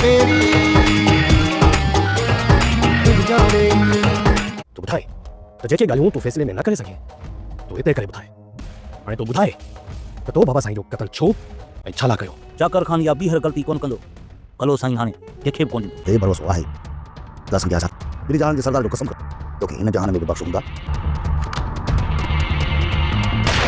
मेरी दिल जाने। तू ॿुधाए त जेके ॻाल्हियूं तूं फ़ैसिले में न करे सघे तूं हिते करे ॿुधाए। हाणे तूं ॿुधाए त तो बाबा साईं जो क़त्ल छो ऐं छा लाइ कयो। चाकर खान या ॿीहर ग़लती कोन कंदो। हलो साईं हाणे कंहिंखे बि कोन ॾींदो। हे भरोसो आहे। दस संख्या सां मेरी जान के सरदार जो कसम तोखे इन जहान में भी बख्शूंगा।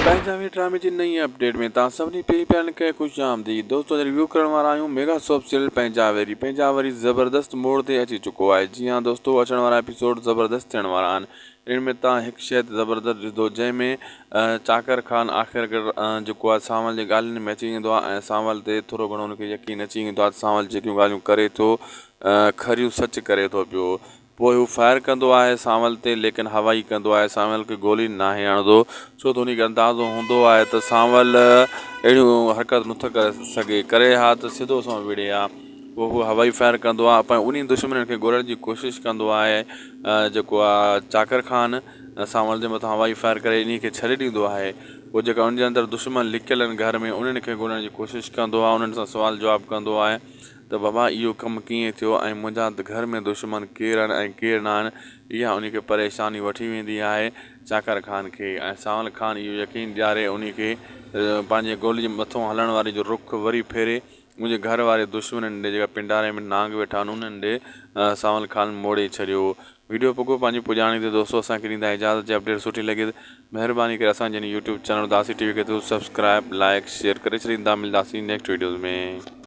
पंजाबी ड्रामे जी नई अपडेट में तव्हां सभिनी पहिरीं पिया खे ख़ुशि आमदीद। दोस्तों रिव्यू करण वारा आहियूं मेगा सोप सीरियल पंजाबी ज़बरदस्त मोड़ ते अची चुको आहे। जी हाँ दोस्तों, अचण वारा एपिसोड ज़बरदस्त थियण वारा आहिनि। इन में तव्हां हिकु शइ ज़बरदस्त ॾिसंदो जंहिंमें चाकर खान आख़िरकार जेको आहे सांवल जी ॻाल्हियुनि में अची वेंदो आहे ऐं सांवल ते थोरो घणो हुनखे यकीन अची वेंदो आहे। सांवल जेकियूं ॻाल्हियूं करे थो खरियूं सच करे थो पियो। पोइ हू फायर कंदो आहे सांवल ते, लेकिन हवाई कंदो आहे, सांवल खे गोली नाहे हणंदो छो त हुनखे अंदाज़ो हूंदो आहे त सांवल अहिड़ियूं हरकत नथो करे सघे। करे हा त सिधो सां विड़े हा। पोइ हू हवाई फायर कंदो आहे, पर उन दुश्मन खे ॻोल्हण जी कोशिशि कंदो आहे। जेको आहे चाकर खान सांवल जे मथां हवाई फायर करे इन खे छॾे ॾींदो आहे। पोइ जेका उनजे अंदरि दुश्मन लिकियल आहिनि घर में उन्हनि खे ॻोल्हण जी कोशिशि कंदो आहे, उन्हनि सां सुवाल जवाबु कंदो आहे त बाबा इहो कमु कीअं थियो ऐं मुंहिंजा त घर में दुश्मन केरु आहिनि ऐं केरु न आहिनि। इहा उनखे परेशानी वठी वेंदी आहे चाकर खान खे। ऐं सांवल खान इहो यकीन ॾियारे उनखे पंहिंजे गोली जे मथां हलण वारी जो रुख वरी फेरे मुंहिंजे घर वारे दुश्मननि ॾे जेका पिंडारे में नांग वेठा आहिनि उन्हनि ॾे सांवल खान मोड़े छॾियो। वीडियो पोइ पंहिंजी पुॼाणी ते दोस्तों असांखे ॾींदा इजाज़त। जे अपडेट सुठी लॻे त महिरबानी करे असांजे यूट्यूब चैनल दासी टीवी खे सब्सक्राइब लाइक शेयर करे छॾींदा। मिलंदासीं नेक्स्ट वीडियोज़ में।